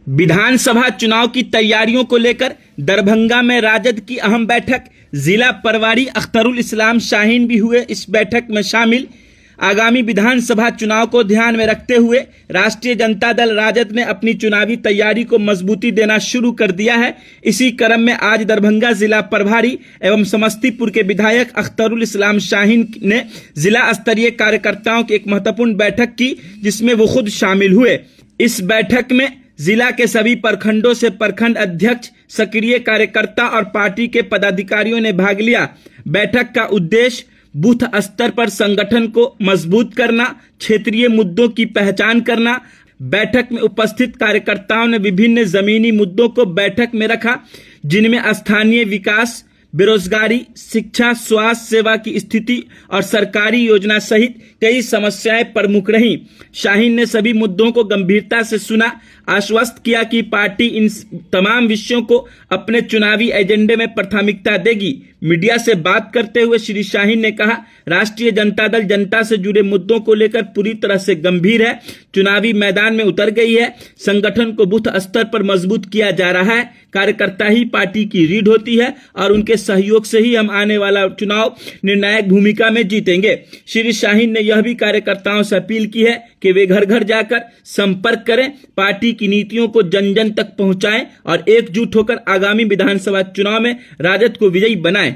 विधानसभा चुनाव की तैयारियों को लेकर दरभंगा में राजद की अहम बैठक। जिला प्रभारी अख्तरुल इस्लाम शाहीन भी हुए इस बैठक में शामिल। आगामी विधानसभा चुनाव को ध्यान में रखते हुए राष्ट्रीय जनता दल राजद ने अपनी चुनावी तैयारी को मजबूती देना शुरू कर दिया है। इसी क्रम में आज दरभंगा जिला प्रभारी एवं समस्तीपुर के विधायक अख्तरुल इस्लाम शाहीन ने जिला स्तरीय कार्यकर्ताओं की एक महत्वपूर्ण बैठक की, जिसमें वो खुद शामिल हुए। इस बैठक में जिला के सभी प्रखंडों से प्रखंड अध्यक्ष, सक्रिय कार्यकर्ता और पार्टी के पदाधिकारियों ने भाग लिया। बैठक का उद्देश्य बूथ स्तर पर संगठन को मजबूत करना, क्षेत्रीय मुद्दों की पहचान करना। बैठक में उपस्थित कार्यकर्ताओं ने विभिन्न जमीनी मुद्दों को बैठक में रखा, जिनमें स्थानीय विकास, बेरोजगारी, शिक्षा, स्वास्थ्य सेवा की स्थिति और सरकारी योजना सहित कई समस्याएं प्रमुख रहीं। शाहीन ने सभी मुद्दों को गंभीरता से सुना, आश्वस्त किया कि पार्टी इन तमाम विषयों को अपने चुनावी एजेंडे में प्राथमिकता देगी। मीडिया से बात करते हुए श्री शाहीन ने कहा, राष्ट्रीय जनता दल जनता से जुड़े मुद्दों को लेकर पूरी तरह से गंभीर है, चुनावी मैदान में उतर गई है। संगठन को बूथ स्तर पर मजबूत किया जा रहा है। कार्यकर्ता ही पार्टी की रीढ़ होती है और उनके सहयोग से ही हम आने वाला चुनाव निर्णायक भूमिका में जीतेंगे। श्री शाहीन ने यह भी कार्यकर्ताओं से अपील की है कि वे घर घर जाकर संपर्क करें, पार्टी की नीतियों को जन जन तक पहुंचाएं और एकजुट होकर आगामी विधानसभा चुनाव में राजद को विजयी बनाएं।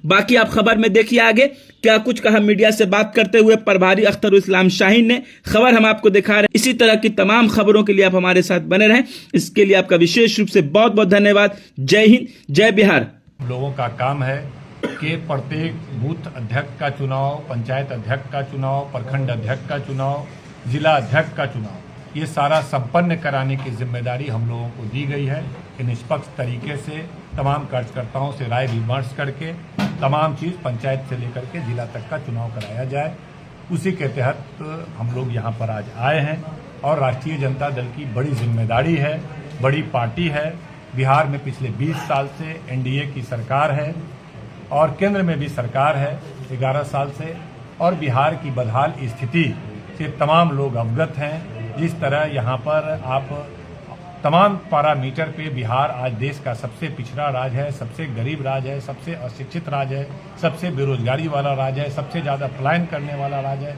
बाकी आप खबर में देखिए आगे क्या कुछ कहा मीडिया से बात करते हुए प्रभारी अख्तरुल इस्लाम शाहीन ने। खबर हम आपको दिखा रहे हैं। इसी तरह की तमाम खबरों के लिए आप हमारे साथ बने रहें। इसके लिए आपका विशेष रूप से बहुत बहुत धन्यवाद। जय हिंद, जय बिहार। लोगों का काम है कि प्रत्येक बूथ अध्यक्ष का चुनाव, पंचायत अध्यक्ष का चुनाव, प्रखंड अध्यक्ष का चुनाव, जिला अध्यक्ष का चुनाव, ये सारा संपन्न कराने की जिम्मेदारी हम लोगों को दी गई है कि निष्पक्ष तरीके से तमाम कार्यकर्ताओं से राय विमर्श करके तमाम चीज़ पंचायत से लेकर के जिला तक का चुनाव कराया जाए। उसी के तहत हम लोग यहाँ पर आज आए हैं और राष्ट्रीय जनता दल की बड़ी जिम्मेदारी है, बड़ी पार्टी है। बिहार में पिछले 20 साल से एनडीए की सरकार है और केंद्र में भी सरकार है 11 साल से, और बिहार की बदहाल स्थिति से तमाम लोग अवगत हैं। जिस तरह यहाँ पर आप तमाम पैरामीटर पे बिहार आज देश का सबसे पिछड़ा राज्य है, सबसे गरीब राज्य है, सबसे अशिक्षित राज्य है, सबसे बेरोजगारी वाला राज्य है, सबसे ज़्यादा पलायन करने वाला राज्य है।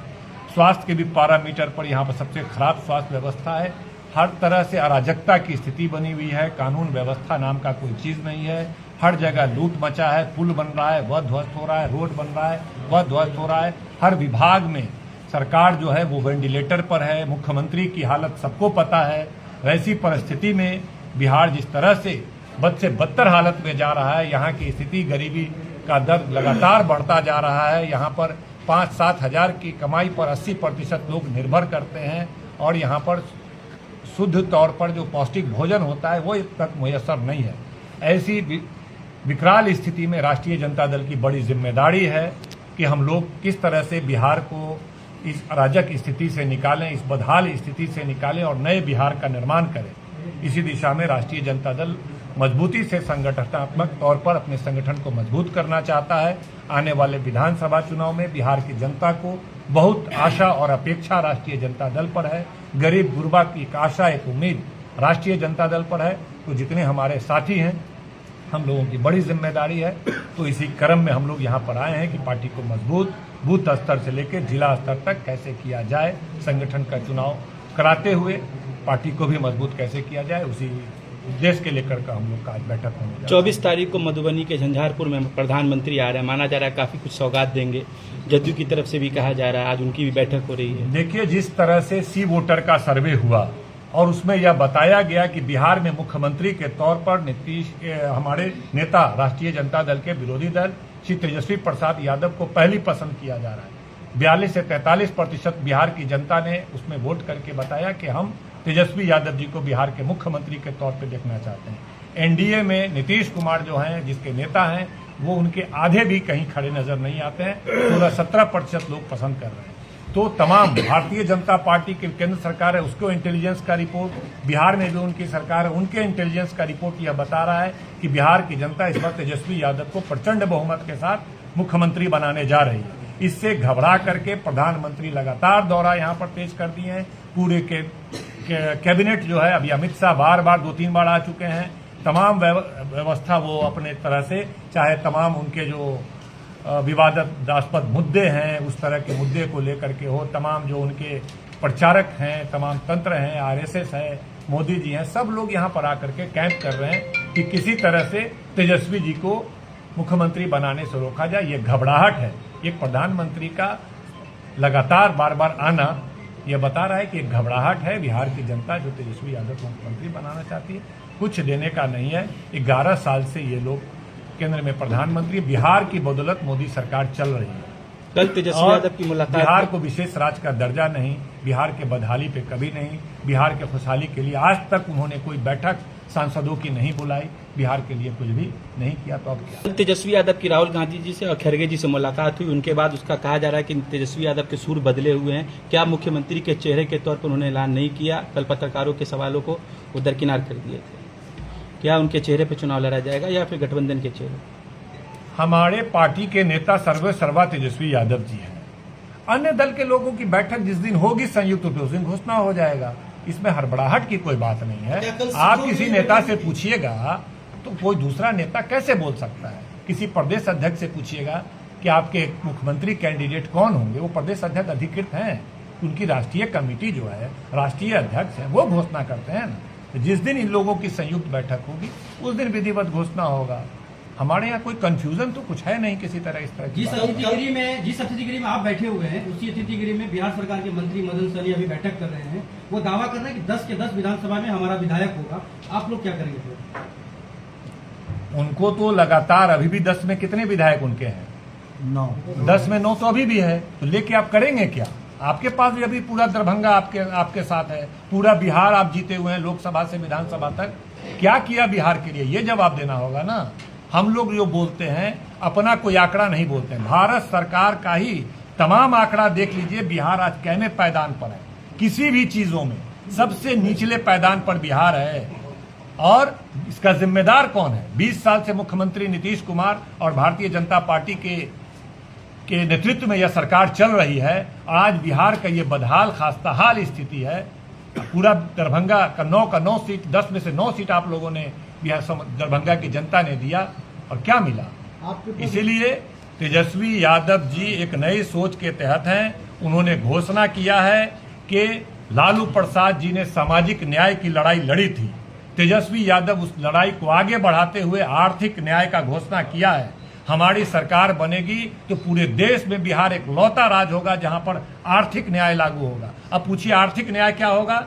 स्वास्थ्य के भी पैरामीटर पर यहाँ पर सबसे खराब स्वास्थ्य व्यवस्था है। हर तरह से अराजकता की स्थिति बनी हुई है, कानून व्यवस्था नाम का कोई चीज़ नहीं है। हर जगह लूट मचा है, पुल बन रहा है वह ध्वस्त हो रहा है, रोड बन रहा है वह ध्वस्त हो रहा है। हर विभाग में सरकार जो है वो वेंटिलेटर पर है। मुख्यमंत्री की हालत सबको पता है। ऐसी परिस्थिति में बिहार जिस तरह से बद से बदतर हालत में जा रहा है, यहाँ की स्थिति, गरीबी का दर लगातार बढ़ता जा रहा है। यहाँ पर 5-7 हज़ार की कमाई पर 80% लोग निर्भर करते हैं और यहाँ पर शुद्ध तौर पर जो पौष्टिक भोजन होता है वो अब तक मुयस्सर नहीं है। ऐसी विकराल स्थिति में राष्ट्रीय जनता दल की बड़ी जिम्मेदारी है कि हम लोग किस तरह से बिहार को इस अराजक स्थिति से निकालें, इस बदहाल स्थिति से निकालें और नए बिहार का निर्माण करें। इसी दिशा में राष्ट्रीय जनता दल मजबूती से संगठनात्मक तौर पर अपने संगठन को मजबूत करना चाहता है। आने वाले विधानसभा चुनाव में बिहार की जनता को बहुत आशा और अपेक्षा राष्ट्रीय जनता दल पर है। गरीब गुरबा की एक आशा, एक उम्मीद राष्ट्रीय जनता दल पर है। तो जितने हमारे साथी हैं, हम लोगों की बड़ी जिम्मेदारी है। तो इसी क्रम में हम लोग यहाँ पर आए हैं कि पार्टी को मजबूत बूथ स्तर से लेकर जिला स्तर तक कैसे किया जाए, संगठन का चुनाव कराते हुए पार्टी को भी मजबूत कैसे किया जाए, उसी उद्देश्य के लेकर का हम लोग का आज बैठक होने 24 तारीख को मधुबनी के झंझारपुर में प्रधानमंत्री आ रहे हैं। माना जा रहा है काफी कुछ सौगात देंगे, जदयू की तरफ से भी कहा जा रहा है। आज उनकी भी बैठक हो रही है। देखिए, जिस तरह से सी वोटर का सर्वे हुआ और उसमें यह बताया गया कि बिहार में मुख्यमंत्री के तौर पर नीतीश, हमारे नेता राष्ट्रीय जनता दल के विरोधी दल श्री तेजस्वी प्रसाद यादव को पहली पसंद किया जा रहा है। 42 से 43% बिहार की जनता ने उसमें वोट करके बताया कि हम तेजस्वी यादव जी को बिहार के मुख्यमंत्री के तौर पर देखना चाहते हैं। एनडीए में नीतीश कुमार जो हैं, जिसके नेता हैं, वो उनके आधे भी कहीं खड़े नजर नहीं आते हैं। 16-17% लोग पसंद कर रहे हैं। तो तमाम भारतीय जनता पार्टी की केंद्र सरकार है, उसको इंटेलिजेंस का रिपोर्ट, बिहार में भी उनकी सरकार है, उनके इंटेलिजेंस का रिपोर्ट यह बता रहा है कि बिहार की जनता इस वक्त तेजस्वी यादव को प्रचंड बहुमत के साथ मुख्यमंत्री बनाने जा रही है। इससे घबरा करके प्रधानमंत्री लगातार दौरा यहाँ पर तेज कर दिए हैं। पूरे के कैबिनेट जो है, अभी अमित शाह बार बार 2-3 बार आ चुके हैं, तमाम व्यवस्था वो अपने तरह से, चाहे तमाम उनके जो विवादास्पद मुद्दे हैं उस तरह के मुद्दे को लेकर के हो, तमाम जो उनके प्रचारक हैं, तमाम तंत्र हैं, आरएसएस है, मोदी जी हैं, सब लोग यहाँ पर आकर के कैंप कर रहे हैं कि किसी तरह से तेजस्वी जी को मुख्यमंत्री बनाने से रोका जाए। ये घबराहट है, एक प्रधानमंत्री का लगातार बार बार आना यह बता रहा है कि एक घबराहट है बिहार की जनता जो तेजस्वी यादव को मुख्यमंत्री बनाना चाहती है। कुछ देने का नहीं है। 11 साल से ये लोग केंद्र में प्रधानमंत्री, बिहार की बदौलत मोदी सरकार चल रही है। कल तेजस्वी यादव की मुलाकात, बिहार को विशेष राज्य का दर्जा नहीं, बिहार के बदहाली पे कभी नहीं, बिहार के खुशहाली के लिए आज तक उन्होंने कोई बैठक सांसदों की नहीं बुलाई, बिहार के लिए कुछ भी नहीं किया। तो अब क्या? तेजस्वी यादव की राहुल गांधी जी से और खड़गे जी से मुलाकात हुई, उनके बाद उसका कहा जा रहा है कि तेजस्वी यादव के सुर बदले हुए हैं। क्या मुख्यमंत्री के चेहरे के तौर पर उन्होंने ऐलान नहीं किया? कल पत्रकारों के सवालों को वो दरकिनार कर दिए थे। क्या उनके चेहरे पर चुनाव लड़ा जाएगा या फिर गठबंधन के चेहरे? हमारे पार्टी के नेता सर्वा तेजस्वी यादव जी हैं। अन्य दल के लोगों की बैठक जिस दिन होगी संयुक्त रूप से उस दिन घोषणा हो जाएगा। इसमें हड़बड़ाहट की कोई बात नहीं है। आप किसी नेता से पूछिएगा तो कोई दूसरा नेता कैसे बोल सकता है? किसी प्रदेश अध्यक्ष से पूछिएगा कि आपके मुख्यमंत्री कैंडिडेट कौन होंगे, वो प्रदेश अध्यक्ष अधिकृत हैं। उनकी राष्ट्रीय कमेटी जो है, राष्ट्रीय अध्यक्ष है, वो घोषणा करते हैं ना। तो जिस दिन इन लोगों की संयुक्त बैठक होगी उस दिन विधिवत घोषणा होगा। हमारे यहाँ कोई कंफ्यूजन तो कुछ है नहीं किसी तरह। इस तरह जिस अतिथि में आप बैठे हुए हैं उसी अतिथि गृह में बिहार सरकार के मंत्री मदन सहनी अभी बैठक कर रहे हैं। वो दावा कर रहे हैं कि 10 के 10 विधानसभा में हमारा विधायक होगा। आप लोग क्या करेंगे फिर? उनको तो लगातार अभी भी 10 में कितने विधायक उनके हैं? 9। 10 में 9 तो अभी भी है। तो लेके आप करेंगे क्या? आपके पास भी अभी पूरा दरभंगा आपके साथ है, पूरा बिहार आप जीते हुए हैं, लोकसभा से विधानसभा तक। क्या किया बिहार के लिए, ये जवाब देना होगा ना। हम लोग जो बोलते हैं अपना कोई आंकड़ा नहीं बोलते हैं। भारत सरकार का ही तमाम आंकड़ा देख लीजिए। बिहार आज कहने पैदान पर है, किसी भी चीजों में सबसे निचले पैदान पर बिहार है। और इसका जिम्मेदार कौन है? 20 साल से मुख्यमंत्री नीतीश कुमार और भारतीय जनता पार्टी के नेतृत्व में यह सरकार चल रही है। आज बिहार का ये बदहाल खास्ताहाल स्थिति है। पूरा दरभंगा का 9 सीट, 10 में से 9 सीट आप लोगों ने बिहार दरभंगा की जनता ने दिया और क्या मिला? इसीलिए तेजस्वी यादव जी एक नई सोच के तहत हैं। उन्होंने घोषणा किया है कि लालू प्रसाद जी ने सामाजिक न्याय की लड़ाई लड़ी थी। तेजस्वी यादव उस लड़ाई को आगे बढ़ाते हुए आर्थिक न्याय का घोषणा किया है। हमारी सरकार बनेगी तो पूरे देश में बिहार एक लौता राज्य होगा जहां पर आर्थिक न्याय लागू होगा। अब पूछिए आर्थिक न्याय क्या होगा?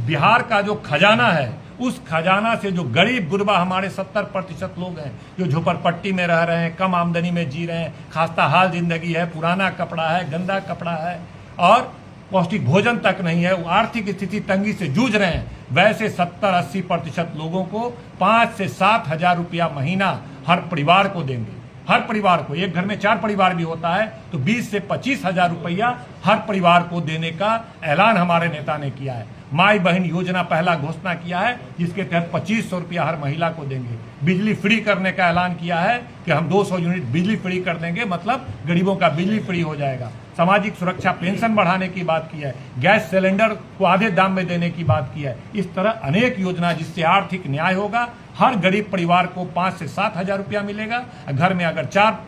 बिहार का जो खजाना है, उस खजाना से जो गरीब गुरबा हमारे 70% लोग हैं जो झोपड़पट्टी में रह रहे हैं, कम आमदनी में जी रहे हैं, खास्ताहाल जिंदगी है, पुराना कपड़ा है, गंदा कपड़ा है और पौष्टिक भोजन तक नहीं है, वो आर्थिक स्थिति तंगी से जूझ रहे हैं। वैसे 70-80% लोगों को 5 से 7 हजार रुपया महीना हर परिवार को देंगे। हर परिवार को, एक घर में 4 परिवार भी होता है तो 20 से 25 हजार रुपया हर परिवार को देने का ऐलान हमारे नेता ने किया है। माई बहन योजना पहला घोषणा किया है जिसके तहत 2500 रुपया हर महिला को देंगे। बिजली फ्री करने का ऐलान किया है कि हम 200 यूनिट बिजली फ्री कर देंगे, मतलब गरीबों का बिजली फ्री हो जाएगा। सामाजिक सुरक्षा पेंशन बढ़ाने की बात की है, गैस सिलेंडर को आधे दाम में देने की बात की है। इस तरह अनेक योजना जिससे आर्थिक न्याय होगा। हर गरीब परिवार को 5 से 7 हजार रुपया मिलेगा। घर में अगर 4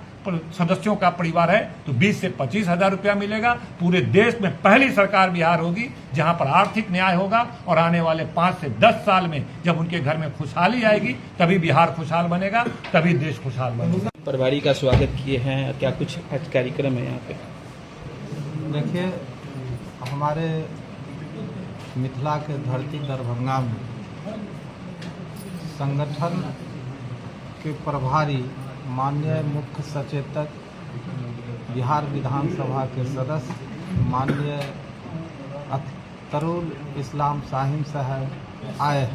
सदस्यों का परिवार है तो 20 से 25 हजार रुपया मिलेगा। पूरे देश में पहली सरकार बिहार होगी जहां पर आर्थिक न्याय होगा और आने वाले 5 से 10 साल में जब उनके घर में खुशहाली आएगी तभी बिहार खुशहाल बनेगा, तभी देश खुशहाल बनेगा। प्रभारी का स्वागत किए हैं, क्या कुछ कार्यक्रम है यहाँ पे? देखिए, हमारे मिथिला के धरती दरभंगा में संगठन के प्रभारी माननीय मुख्य सचेतक बिहार विधानसभा के सदस्य माननीय अख्तरुल इस्लाम शाहीन साहब आए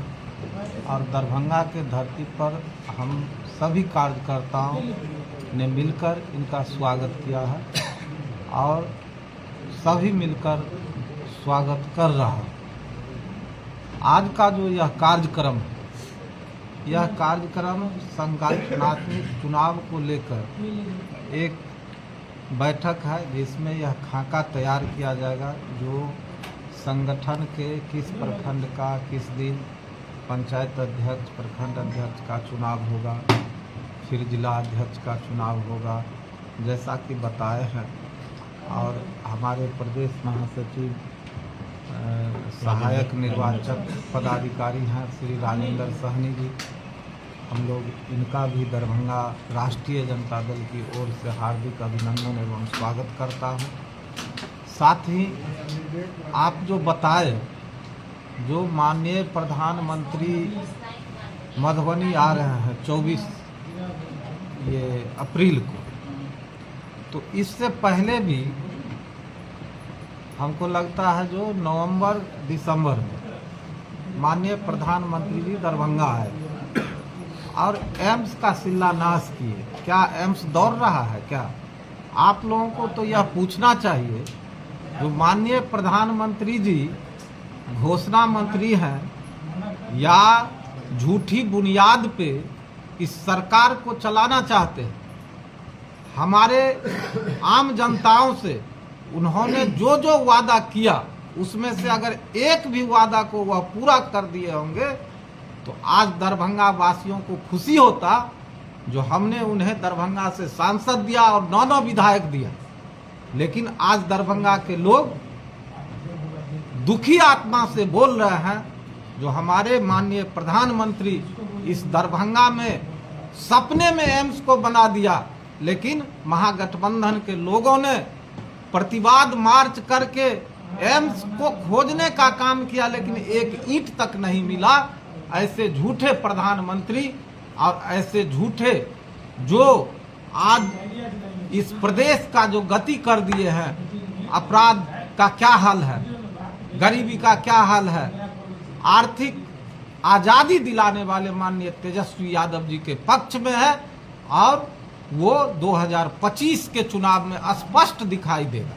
और दरभंगा के धरती पर हम सभी कार्यकर्ताओं ने मिलकर इनका स्वागत किया है और सभी मिलकर स्वागत कर रहा है। आज का जो यह कार्यक्रम है, यह कार्यक्रम संगठनात्मक चुनाव को लेकर एक बैठक है जिसमें यह खाका तैयार किया जाएगा जो संगठन के किस प्रखंड का किस दिन पंचायत अध्यक्ष प्रखंड अध्यक्ष का चुनाव होगा, फिर जिला अध्यक्ष का चुनाव होगा, जैसा कि बताए हैं। और हमारे प्रदेश महासचिव सहायक निर्वाचक पदाधिकारी हैं श्री राजेंद्र सहनी जी, हम लोग इनका भी दरभंगा राष्ट्रीय जनता दल की ओर से हार्दिक अभिनंदन एवं स्वागत करता हूं। साथ ही आप जो बताए, जो माननीय प्रधानमंत्री मधुबनी आ रहे हैं 24 अप्रैल को, तो इससे पहले भी हमको लगता है जो नवंबर दिसंबर में माननीय प्रधानमंत्री जी दरभंगा आए और एम्स का शिलान्यास किए। क्या एम्स दौड़ रहा है क्या? आप लोगों को तो यह पूछना चाहिए, जो माननीय प्रधानमंत्री जी घोषणा मंत्री हैं या झूठी बुनियाद पे इस सरकार को चलाना चाहते हैं। हमारे आम जनताओं से उन्होंने जो जो वादा किया, उसमें से अगर एक भी वादा को वह पूरा कर दिए होंगे तो आज दरभंगा वासियों को खुशी होता, जो हमने उन्हें दरभंगा से सांसद दिया और 9 विधायक दिया। लेकिन आज दरभंगा के लोग दुखी आत्मा से बोल रहे हैं, जो हमारे माननीय प्रधानमंत्री इस दरभंगा में सपने में एम्स को बना दिया, लेकिन महागठबंधन के लोगों ने प्रतिवाद मार्च करके एम्स को खोजने का काम किया, लेकिन एक ईंट तक नहीं मिला। ऐसे झूठे प्रधानमंत्री और ऐसे झूठे जो आज इस प्रदेश का जो गति कर दिए हैं, अपराध का क्या हाल है, गरीबी का क्या हाल है, आर्थिक आजादी दिलाने वाले माननीय तेजस्वी यादव जी के पक्ष में है और वो 2025 के चुनाव में स्पष्ट दिखाई देगा।